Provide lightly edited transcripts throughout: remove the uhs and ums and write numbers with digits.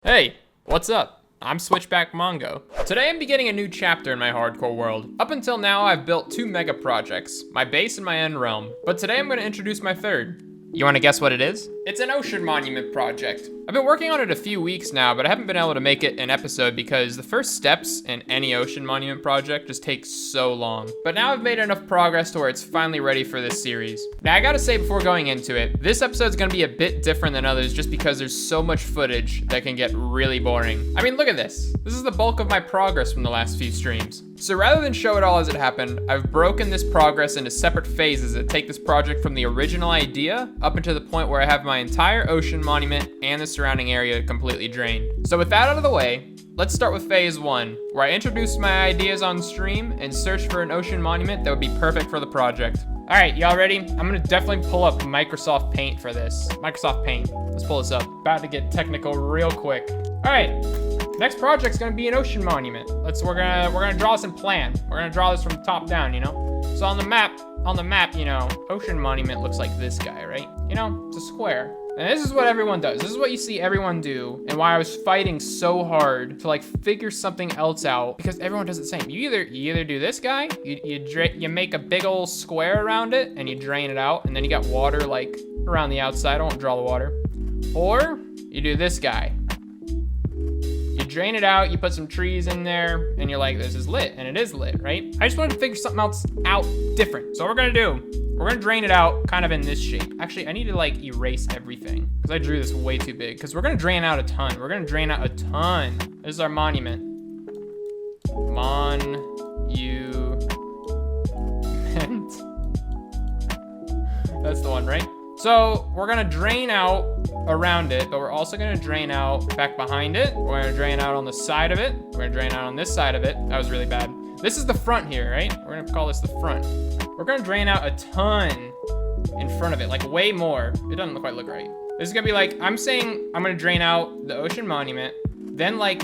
Hey, what's up? I'm SwitchBackMongo. Today I'm beginning a new chapter in my hardcore world. Up until now, I've built 2 mega projects, my base and my end realm. But today I'm gonna introduce my third. You wanna guess what it is? It's an ocean monument project. I've been working on it a few weeks now, but I haven't been able to make it an episode because the first steps in any ocean monument project just take so long. But now I've made enough progress to where it's finally ready for this series. Now I gotta say before going into it, this episode's gonna be a bit different than others just because there's so much footage that can get really boring. I mean, look at this. This is the bulk of my progress from the last few streams. So rather than show it all as it happened, I've broken this progress into separate phases that take this project from the original idea up until the point where I have my entire ocean monument and the surrounding area completely drained. So with that out of the way, let's start with phase 1, where I introduce my ideas on stream and search for an ocean monument that would be perfect for the project. All right, y'all ready? I'm gonna definitely pull up Microsoft Paint for this. Microsoft Paint, let's pull this up. About to get technical real quick. All right, next project's gonna be an ocean monument. We're gonna draw this in plan. We're gonna draw this from top down, you know? So on the map, you know, ocean monument looks like this guy, right? You know, it's a square. And this is what everyone does. This is what you see everyone do, and why I was fighting so hard to like figure something else out, because everyone does the same. You either do this guy, you make a big old square around it and you drain it out, and then you got water like around the outside. I won't draw the water. Or you do this guy. You drain it out, you put some trees in there, and you're like, this is lit, and it is lit, right? I just wanted to figure something else out different. So what we're gonna do, we're gonna drain it out kind of in this shape. Actually, I need to like erase everything because I drew this way too big, because we're gonna drain out a ton. We're gonna drain out a ton. This is our monument. Monument. That's the one, right? So we're gonna drain out around it, but we're also gonna drain out back behind it. We're gonna drain out on the side of it. We're gonna drain out on this side of it. That was really bad. This is the front here, right? We're gonna call this the front. We're gonna drain out a ton in front of it, like way more. It doesn't quite look right. This is gonna be like, I'm saying I'm gonna drain out the ocean monument, then like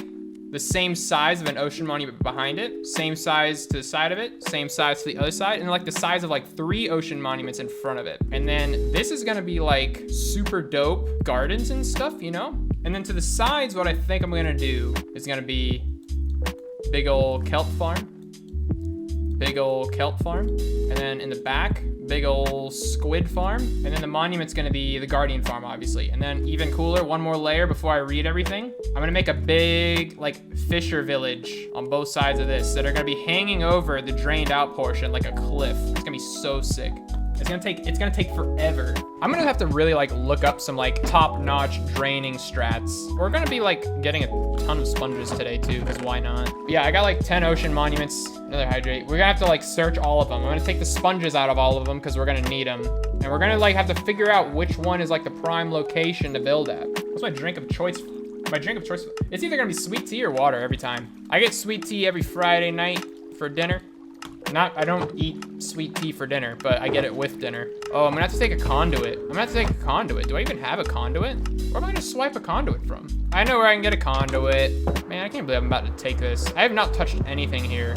the same size of an ocean monument behind it, same size to the side of it, same size to the other side, and like the size of like 3 ocean monuments in front of it. And then this is gonna be like super dope gardens and stuff, you know? And then to the sides, what I think I'm gonna do is gonna be big old kelp farm. Big old kelp farm. And then in the back, big old squid farm. And then the monument's gonna be the guardian farm, obviously. And then even cooler, one more layer before I read everything. I'm gonna make a big like fisher village on both sides of this that are gonna be hanging over the drained out portion like a cliff. It's gonna be so sick. It's gonna take forever. I'm gonna have to really like look up some like top-notch draining strats. We're gonna be like getting a ton of sponges today too, because why not? But yeah, I got like 10 ocean monuments. Another hydrate. We're gonna have to like search all of them. I'm gonna take the sponges out of all of them because we're gonna need them. And we're gonna like have to figure out which one is like the prime location to build at. What's my drink of choice? My drink of choice, it's either gonna be sweet tea or water every time. I get sweet tea every Friday night for dinner. I don't eat sweet tea for dinner, but I get it with dinner. Oh, I'm gonna have to take a conduit. Do I even have a conduit? Where am I gonna swipe a conduit from? I know where I can get a conduit. Man, I can't believe I'm about to take this. I have not touched anything here.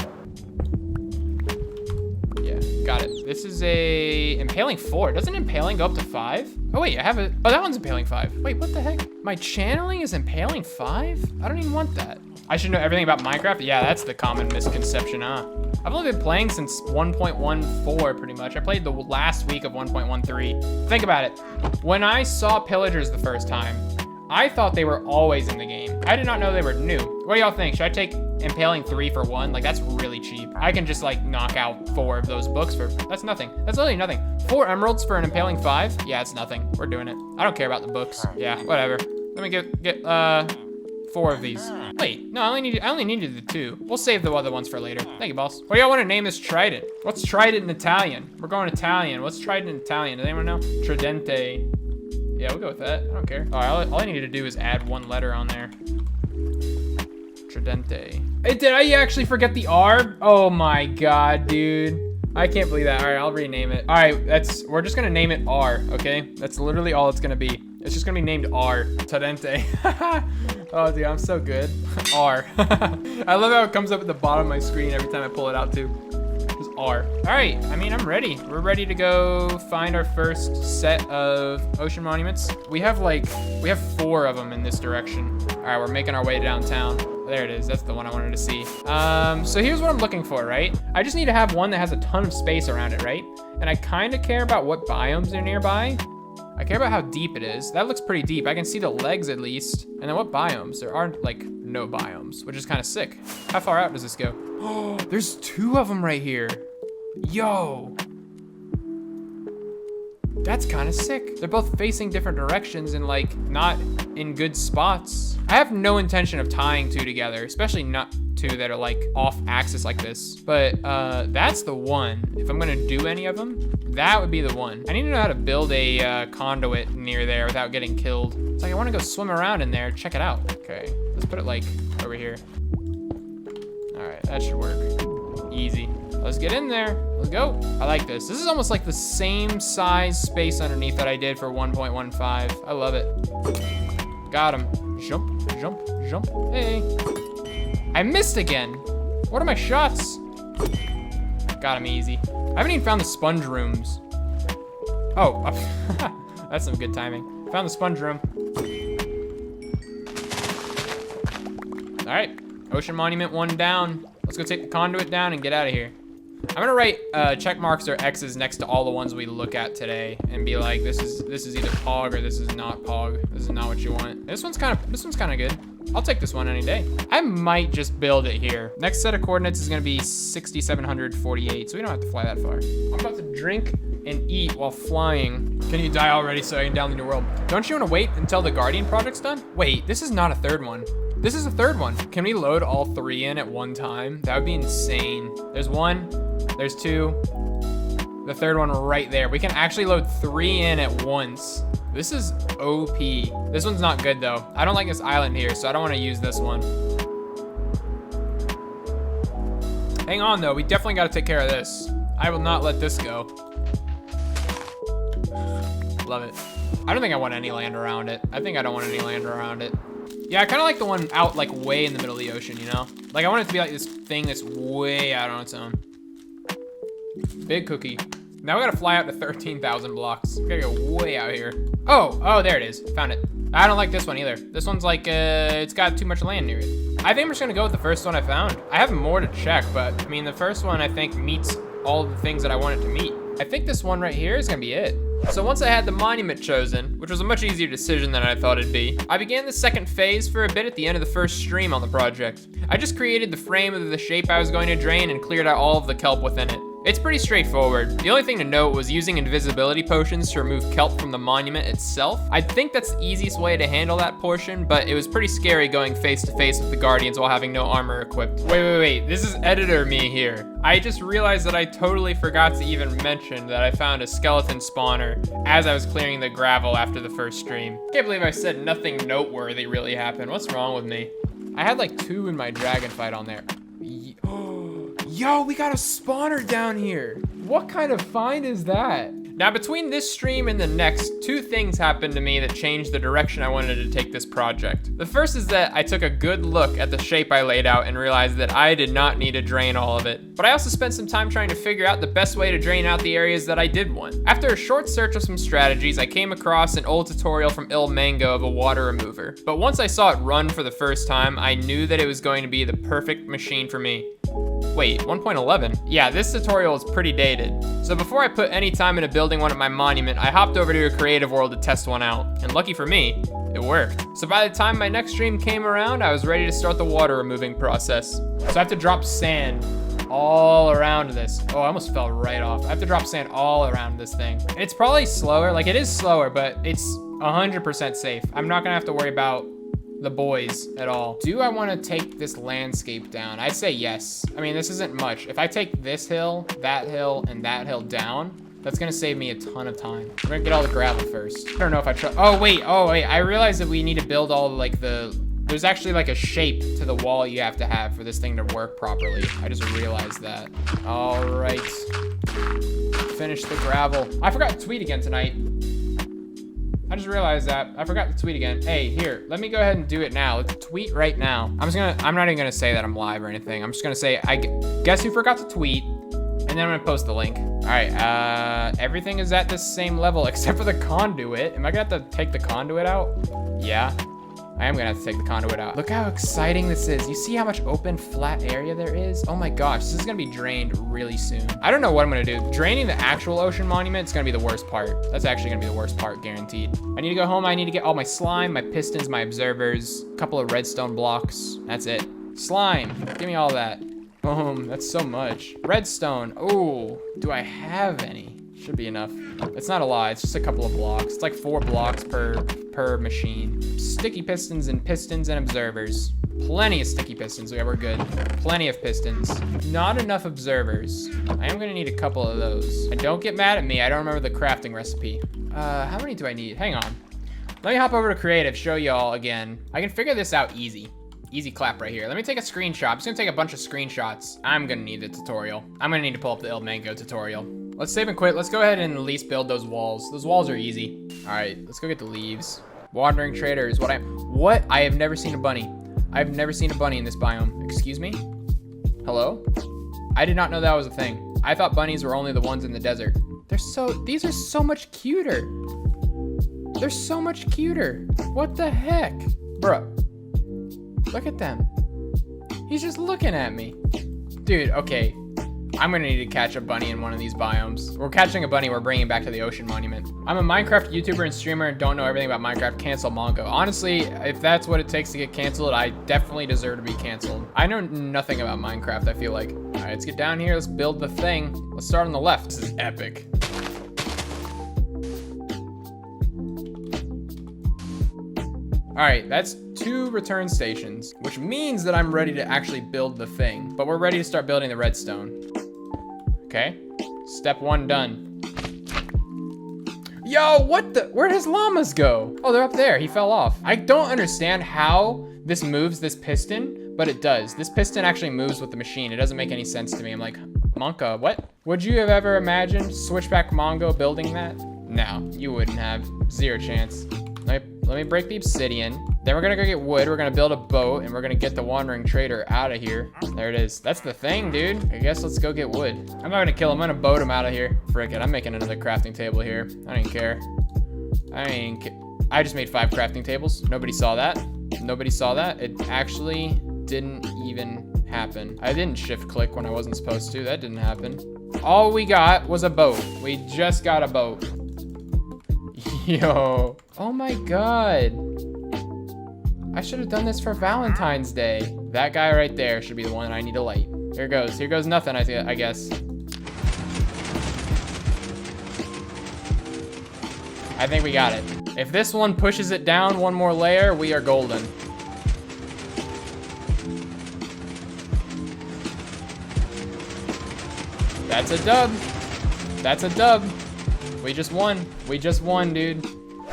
Yeah, got it. This is a impaling 4. Doesn't impaling go up to 5? Oh wait, I have a, oh, that one's impaling 5. Wait, what the heck? My channeling is impaling 5? I don't even want that. I should know everything about Minecraft? Yeah, that's the common misconception, huh? I've only been playing since 1.14 pretty much. I played the last week of 1.13. Think about it. When I saw pillagers the first time, I thought they were always in the game. I did not know they were new. What do y'all think? Should I take impaling 3 for 1? Like, that's really cheap. I can just like knock out 4 of those books for, that's nothing. That's literally nothing. 4 emeralds for an impaling 5? Yeah, it's nothing. We're doing it. I don't care about the books. Yeah, whatever. Let me get 4 of these. Wait, no, I only needed the 2. We'll save the other ones for later. Thank you, boss. What do y'all want to name this trident? What's trident in Italian? We're going Italian. What's trident in Italian? Does anyone know? Tridente. Yeah, we'll go with that. I don't care. All right, all I need to do is add 1 letter on there. Tridente. Hey, did I actually forget the R? Oh my God, dude. I can't believe that. All right, I'll rename it. All right, we're just gonna name it R, okay? That's literally all it's gonna be. It's just gonna be named R. Tridente. Oh, dude, I'm so good. R. I love how it comes up at the bottom of my screen every time I pull it out too. Just R. All right, I mean, I'm ready. We're ready to go find our first set of ocean monuments. We have 4 of them in this direction. All right, we're making our way downtown. There it is, that's the one I wanted to see. So here's what I'm looking for, right? I just need to have one that has a ton of space around it, right? And I kind of care about what biomes are nearby. I care about how deep it is. That looks pretty deep. I can see the legs at least. And then what biomes? There are like no biomes, which is kind of sick. How far out does this go? Oh, there's 2 of them right here. Yo. That's kind of sick. They're both facing different directions and like not in good spots. I have no intention of tying 2 together, especially not 2 that are like off axis like this. But that's the one. If I'm gonna do any of them, that would be the one. I need to know how to build a conduit near there without getting killed. It's like I wanna go swim around in there, check it out. Okay, let's put it like over here. All right, that should work. Easy. Let's get in there. Let's go. I like this. This is almost like the same size space underneath that I did for 1.15. I love it. Got him. Jump, jump, jump. Hey. I missed again. What are my shots? Got him easy. I haven't even found the sponge rooms. Oh, that's some good timing. Found the sponge room. All right, Ocean Monument 1 down. Let's go take the conduit down and get out of here. I'm gonna write check marks or X's next to all the ones we look at today and be like, this is either Pog or this is not Pog. This is not what you want. This one's kind of good. I'll take this one any day. I might just build it here. Next set of coordinates is gonna be 6,748, so we don't have to fly that far. I'm about to drink and eat while flying. Can you die already so I can download your world? Don't you wanna wait until the Guardian project's done? Wait, this is not a 3rd one. This is a 3rd one. Can we load all 3 in at one time? That would be insane. There's 1, there's 2, the 3rd one right there. We can actually load 3 in at once. This is OP. This one's not good though. I don't like this island here, so I don't want to use this one. Hang on though, we definitely got to take care of this. I will not let this go. Love it. I don't think I want any land around it. I think I don't want any land around it. Yeah, I kind of like the one out like way in the middle of the ocean, you know? Like I want it to be like this thing that's way out on its own. Big cookie. Now we gotta fly out to 13,000 blocks. We gotta go way out here. Oh, there it is. Found it. I don't like this one either. This one's like, it's got too much land near it. I think I'm just gonna go with the first one I found. I have more to check, but I mean, the first one I think meets all of the things that I want it to meet. I think this one right here is gonna be it. So once I had the monument chosen, which was a much easier decision than I thought it'd be, I began the 2nd phase for a bit at the end of the 1st stream on the project. I just created the frame of the shape I was going to drain and cleared out all of the kelp within it. It's pretty straightforward. The only thing to note was using invisibility potions to remove kelp from the monument itself. I think that's the easiest way to handle that portion, but it was pretty scary going face to face with the Guardians while having no armor equipped. Wait, this is editor me here. I just realized that I totally forgot to even mention that I found a skeleton spawner as I was clearing the gravel after the 1st stream. Can't believe I said nothing noteworthy really happened. What's wrong with me? I had like 2 in my dragon fight on there. Yo, we got a spawner down here. What kind of find is that? Now, between this stream and the next, 2 things happened to me that changed the direction I wanted to take this project. The first is that I took a good look at the shape I laid out and realized that I did not need to drain all of it. But I also spent some time trying to figure out the best way to drain out the areas that I did want. After a short search of some strategies, I came across an old tutorial from ilmango of a water remover. But once I saw it run for the first time, I knew that it was going to be the perfect machine for me. Wait, 1.11? Yeah, this tutorial is pretty dated. So before I put any time into building one at my monument, I hopped over to a creative world to test one out. And lucky for me, it worked. So by the time my next stream came around, I was ready to start the water removing process. So I have to drop sand all around this. Oh, I almost fell right off. I have to drop sand all around this thing. And it's probably slower, like it is slower, but it's 100% safe. I'm not gonna have to worry about the boys at all. Do I want to take this landscape down? I'd say yes. I mean, this isn't much. If I take this hill, and that hill down, that's gonna save me a ton of time. We're gonna get all the gravel first. I don't know if I try. Oh wait, I realized that we need to build all like there's actually like a shape to the wall you have to have for this thing to work properly. I just realized that. All right. Finish the gravel. I forgot to tweet again tonight. I just realized that. I forgot to tweet again. Hey, here, let me go ahead and do it now. Let's tweet right now. I'm not even gonna say that I'm live or anything. I'm just gonna say, guess who forgot to tweet? And then I'm gonna post the link. All right, everything is at the same level except for the conduit. Am I gonna have to take the conduit out? Yeah, I am gonna have to take the conduit out. Look how exciting this is. You see how much open, flat area there is? Oh my gosh, this is gonna be drained really soon. I don't know what I'm gonna do. Draining the actual ocean monument is gonna be the worst part. That's actually gonna be the worst part, guaranteed. I need to go home. I need to get all my slime, my pistons, my observers, a couple of redstone blocks. That's it. Slime, give me all that. Boom, that's so much. Redstone, oh, do I have any? Should be enough. It's not a lot, it's just a couple of blocks. It's like 4 blocks per machine. Sticky pistons and observers. Plenty of sticky pistons, yeah, we're good. Plenty of pistons. Not enough observers. I am gonna need a couple of those. And don't get mad at me, I don't remember the crafting recipe. How many do I need? Hang on. Let me hop over to creative, show y'all again. I can figure this out easy. Easy clap right here. Let me take a screenshot. I'm just gonna take a bunch of screenshots. I'm gonna need the tutorial. I'm gonna need to pull up the ilmango tutorial. Let's save and quit. Let's go ahead and at least build those walls. Those walls are easy. All right, let's go get the leaves. Wandering trader is what I have never seen a bunny. I've never seen a bunny in this biome. Excuse me? Hello? I did not know that was a thing. I thought bunnies were only the ones in the desert. These are so much cuter. They're so much cuter. What the heck? Bruh. Look at them. He's just looking at me. Dude, okay. I'm gonna need to catch a bunny in one of these biomes. We're catching a bunny, we're bringing it back to the ocean monument. I'm a Minecraft YouTuber and streamer and don't know everything about Minecraft. Cancel Mongo. Honestly, if that's what it takes to get canceled, I definitely deserve to be canceled. I know nothing about Minecraft, I feel like. All right, let's get down here, let's build the thing. Let's start on the left. This is epic. All right, that's 2 return stations, which means that I'm ready to actually build the thing, but we're ready to start building the redstone. Okay, step 1 done. Yo, where'd his llamas go? Oh, they're up there, he fell off. I don't understand how this moves this piston, but it does. This piston actually moves with the machine. It doesn't make any sense to me. I'm like, Monka, what? Would you have ever imagined SwitchBackMongo building that? No, you wouldn't have, 0 chance. Let me break the obsidian. Then we're gonna go get wood. We're gonna build a boat and we're gonna get the wandering trader out of here. There it is. That's the thing, dude. I guess let's go get wood. I'm not gonna kill him. I'm gonna boat him out of here. Frick it. I'm making another crafting table here. I don't even care. I just made 5 crafting tables. Nobody saw that. Nobody saw that. It actually didn't even happen. I didn't shift click when I wasn't supposed to. That didn't happen. All we got was a boat. We just got a boat. Yo. Oh my god. I should have done this for Valentine's Day. That guy right there should be the one I need to light. Here goes. Here goes nothing, I guess. I think we got it. If this one pushes it down 1 more layer, we are golden. That's a dub. That's a dub. We just won. We just won, dude.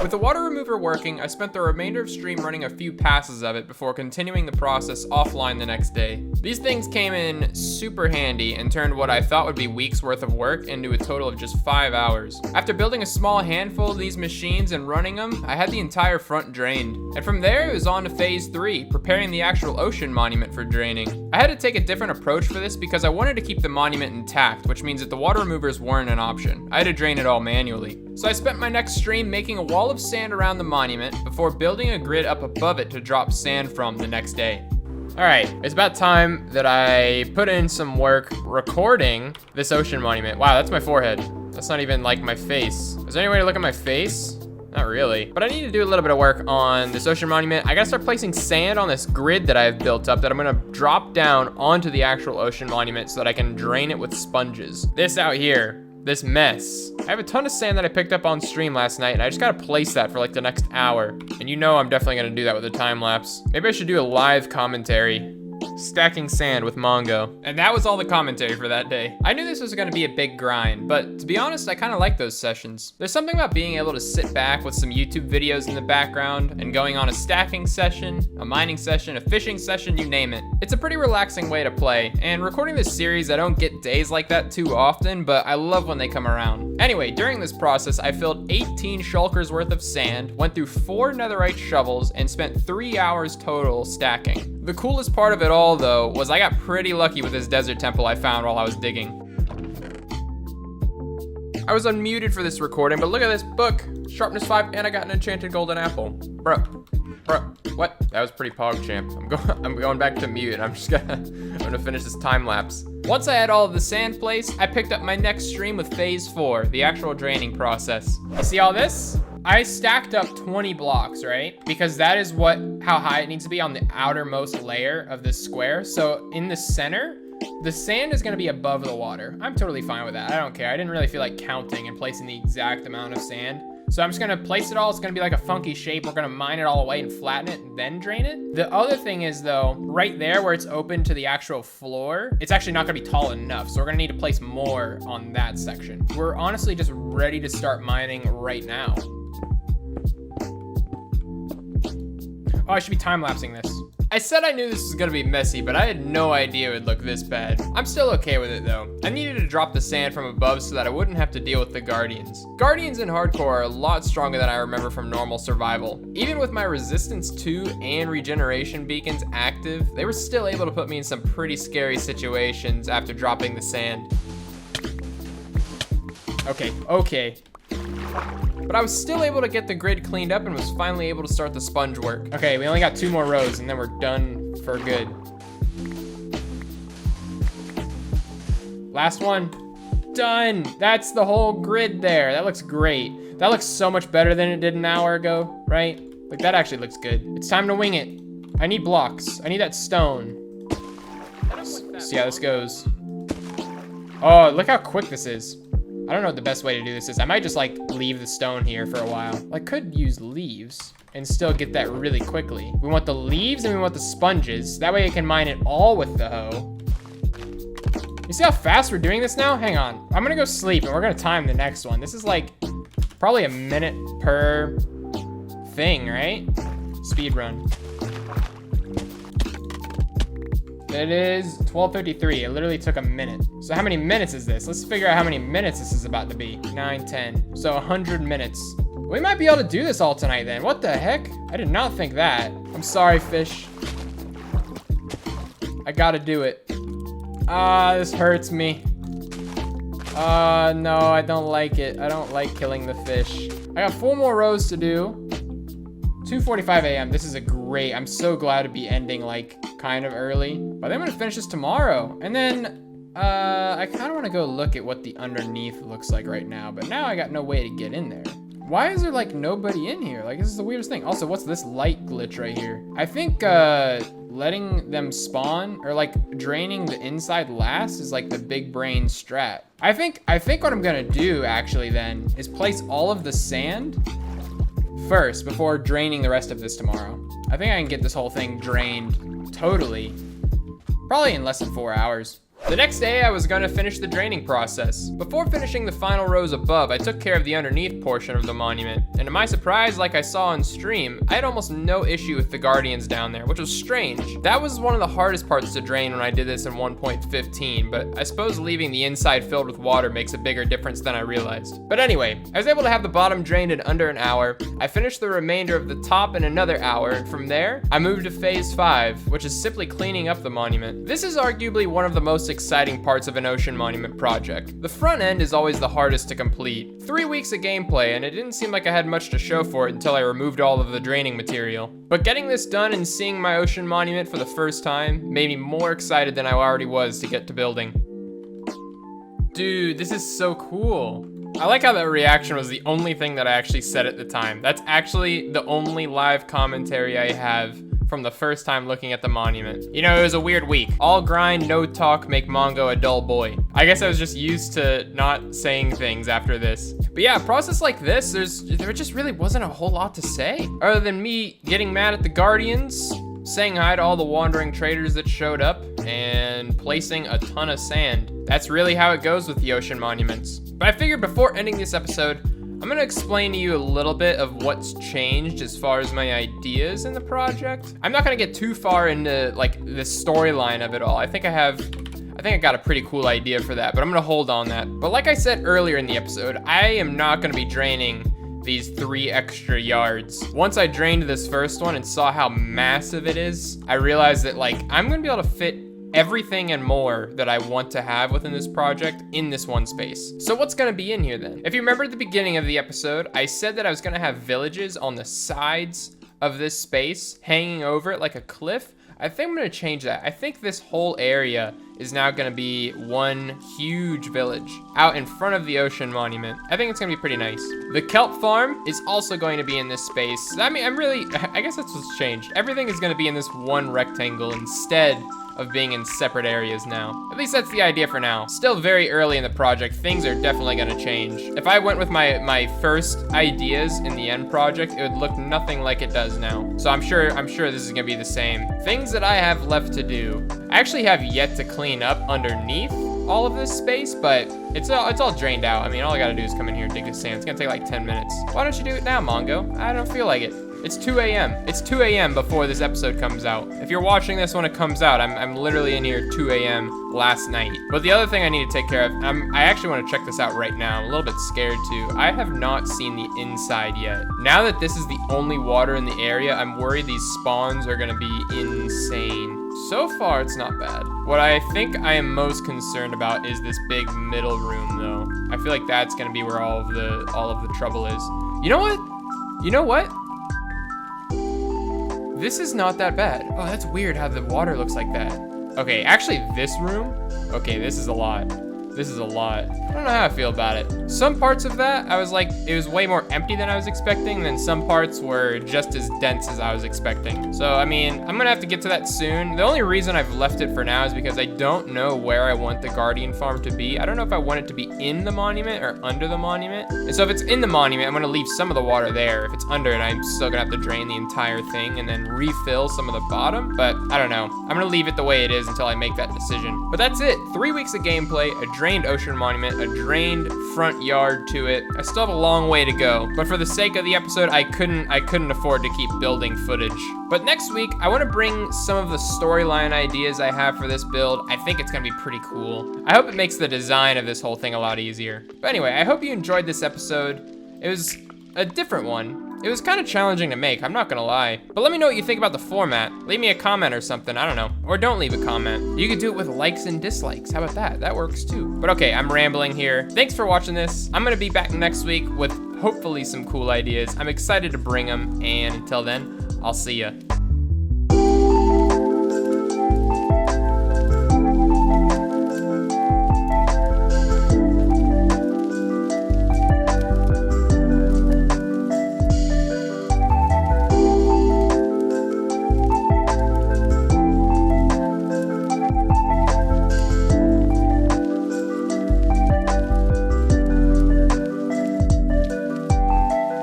With the water remover working, I spent the remainder of stream running a few passes of it before continuing the process offline the next day. These things came in super handy and turned what I thought would be weeks worth of work into a total of just 5 hours. After building a small handful of these machines and running them, I had the entire front drained. And from there, it was on to phase 3, preparing the actual ocean monument for draining. I had to take a different approach for this because I wanted to keep the monument intact, which means that the water removers weren't an option. I had to drain it all manually. So I spent my next stream making a wall of sand around the monument before building a grid up above it to drop sand from the next day. All right, it's about time that I put in some work recording this ocean monument. Wow, that's my forehead. That's not even like my face. Is there any way to look at my face? Not really, but I need to do a little bit of work on this ocean monument. I gotta start placing sand on this grid that I've built up that I'm gonna drop down onto the actual ocean monument so that I can drain it with sponges. This out here, this mess. I have a ton of sand that I picked up on stream last night and I just gotta place that for like the next hour. And you know I'm definitely gonna do that with a time lapse. Maybe I should do a live commentary. Stacking sand with Mongo. And that was all the commentary for that day. I knew this was gonna be a big grind, but to be honest, I kinda like those sessions. There's something about being able to sit back with some YouTube videos in the background and going on a stacking session, a mining session, a fishing session, you name it. It's a pretty relaxing way to play, and recording this series, I don't get days like that too often, but I love when they come around. Anyway, during this process, I filled 18 shulkers worth of sand, went through 4 netherite shovels, and spent 3 hours total stacking. The coolest part of it all, though, was I got pretty lucky with this desert temple I found while I was digging. I was unmuted for this recording, but look at this book. Sharpness 5, and I got an enchanted golden apple. Bro, what? That was pretty PogChamp. I'm going back to mute. I'm gonna finish this time lapse. Once I had all of the sand placed, I picked up my next stream with phase 4, the actual draining process. You see all this? I stacked up 20 blocks, right? Because that is how high it needs to be on the outermost layer of this square. So in the center, the sand is gonna be above the water. I'm totally fine with that. I don't care. I didn't really feel like counting and placing the exact amount of sand. So I'm just gonna place it all. It's gonna be like a funky shape. We're gonna mine it all away and flatten it and then drain it. The other thing is though, right there where it's open to the actual floor, it's actually not gonna be tall enough. So we're gonna need to place more on that section. We're honestly just ready to start mining right now. Oh, I should be time-lapsing this. I said I knew this was gonna be messy, but I had no idea it would look this bad. I'm still okay with it though. I needed to drop the sand from above so that I wouldn't have to deal with the Guardians. Guardians in hardcore are a lot stronger than I remember from normal survival. Even with my resistance 2 and regeneration beacons active, they were still able to put me in some pretty scary situations after dropping the sand. Okay. But I was still able to get the grid cleaned up and was finally able to start the sponge work. Okay, we only got 2 more rows and then we're done for good. Last one, done. That's the whole grid there. That looks great. That looks so much better than it did an hour ago, right? Like that actually looks good. It's time to wing it. I need blocks. I need that stone. See how this goes. Oh, look how quick this is. I don't know what the best way to do this is. I might just like leave the stone here for a while. I could use leaves and still get that really quickly. We want the leaves and we want the sponges. That way I can mine it all with the hoe. You see how fast we're doing this now? Hang on. I'm gonna go sleep and we're gonna time the next one. This is like probably a minute per thing, right? Speed run. It is 12:53. It literally took a minute. So how many minutes is this? Let's figure out how many minutes this is about to be. 9, 10. So 100 minutes. We might be able to do this all tonight then. What the heck? I did not think that. I'm sorry, fish. I gotta do it. This hurts me. No, I don't like it. I don't like killing the fish. I got 4 more rows to do. 2:45 a.m. This is I'm so glad to be ending like kind of early. But then I'm gonna finish this tomorrow. And then I kind of want to go look at what the underneath looks like right now. But now I got no way to get in there. Why is there like nobody in here? Like this is the weirdest thing. Also, what's this light glitch right here? I think letting them spawn or like draining the inside last is like the big brain strat. I think what I'm gonna do actually then is place all of the sand first before draining the rest of this tomorrow. I think I can get this whole thing drained totally, probably in less than 4 hours. The next day, I was gonna finish the draining process. Before finishing the final rows above, I took care of the underneath portion of the monument. And to my surprise, like I saw on stream, I had almost no issue with the Guardians down there, which was strange. That was one of the hardest parts to drain when I did this in 1.15, but I suppose leaving the inside filled with water makes a bigger difference than I realized. But anyway, I was able to have the bottom drained in under an hour. I finished the remainder of the top in another hour, and from there, I moved to phase 5, which is simply cleaning up the monument. This is arguably one of the most exciting parts of an ocean monument project. The front end is always the hardest to complete. 3 weeks of gameplay, and it didn't seem like I had much to show for it until I removed all of the draining material. But getting this done and seeing my ocean monument for the first time made me more excited than I already was to get to building. Dude, this is so cool. I like how that reaction was the only thing that I actually said at the time. That's actually the only live commentary I have from the first time looking at the monument. You know, it was a weird week. All grind, no talk, make Mongo a dull boy. I guess I was just used to not saying things after this. But yeah, a process like this, there just really wasn't a whole lot to say. Other than me getting mad at the Guardians, saying hi to all the wandering traders that showed up, and placing a ton of sand. That's really how it goes with the ocean monuments. But I figured before ending this episode, I'm gonna explain to you a little bit of what's changed as far as my ideas in the project. I'm not gonna get too far into like the storyline of it all. I think I got a pretty cool idea for that, but I'm gonna hold on that. But like I said earlier in the episode, I am not gonna be draining these 3 extra yards. Once I drained this first one and saw how massive it is, I realized that like I'm gonna be able to fit everything and more that I want to have within this project in this one space. So what's gonna be in here then? If you remember at the beginning of the episode, I said that I was gonna have villages on the sides of this space hanging over it like a cliff. I think I'm gonna change that. I think this whole area is now gonna be one huge village out in front of the ocean monument. I think it's gonna be pretty nice. The kelp farm is also going to be in this space. I mean, I guess that's what's changed. Everything is gonna be in this one rectangle instead of being in separate areas now. At least that's the idea for now. Still very early in the project, things are definitely gonna change. If I went with my first ideas in the end project, it would look nothing like it does now. So I'm sure this is gonna be the same. Things that I have left to do. I actually have yet to clean up underneath all of this space, but it's all drained out. I mean, all I gotta do is come in here and dig the sand. It's gonna take like 10 minutes. Why don't you do it now, Mongo? I don't feel like it. It's 2 a.m. It's 2 a.m. before this episode comes out. If you're watching this when it comes out, I'm literally in here 2 a.m. last night. But the other thing I need to take care of, I actually want to check this out right now. I'm a little bit scared too. I have not seen the inside yet. Now that this is the only water in the area, I'm worried these spawns are gonna be insane. So far, it's not bad. What I think I am most concerned about is this big middle room though. I feel like that's gonna be where all of the trouble is. You know what? You know what? This is not that bad. Oh, that's weird how the water looks like that. Okay, actually this room, okay, this is a lot. This is a lot. I don't know how I feel about it. Some parts of that, I was like, it was way more empty than I was expecting, and then some parts were just as dense as I was expecting. So, I mean, I'm gonna have to get to that soon. The only reason I've left it for now is because I don't know where I want the Guardian Farm to be. I don't know if I want it to be in the monument or under the monument. And so if it's in the monument, I'm gonna leave some of the water there. If it's under it, I'm still gonna have to drain the entire thing and then refill some of the bottom, but I don't know. I'm gonna leave it the way it is until I make that decision. But that's it. 3 weeks of gameplay, a drained ocean monument, a drained front yard to it. I still have a long way to go, but for the sake of the episode, I couldn't afford to keep building footage. But next week, I want to bring some of the storyline ideas I have for this build. I think it's gonna be pretty cool. I hope it makes the design of this whole thing a lot easier. But anyway, I hope you enjoyed this episode. It was a different one. It was kind of challenging to make, I'm not gonna lie. But let me know what you think about the format. Leave me a comment or something, I don't know. Or don't leave a comment. You could do it with likes and dislikes. How about that? That works too. But okay, I'm rambling here. Thanks for watching this. I'm gonna be back next week with hopefully some cool ideas. I'm excited to bring them, and until then, I'll see ya.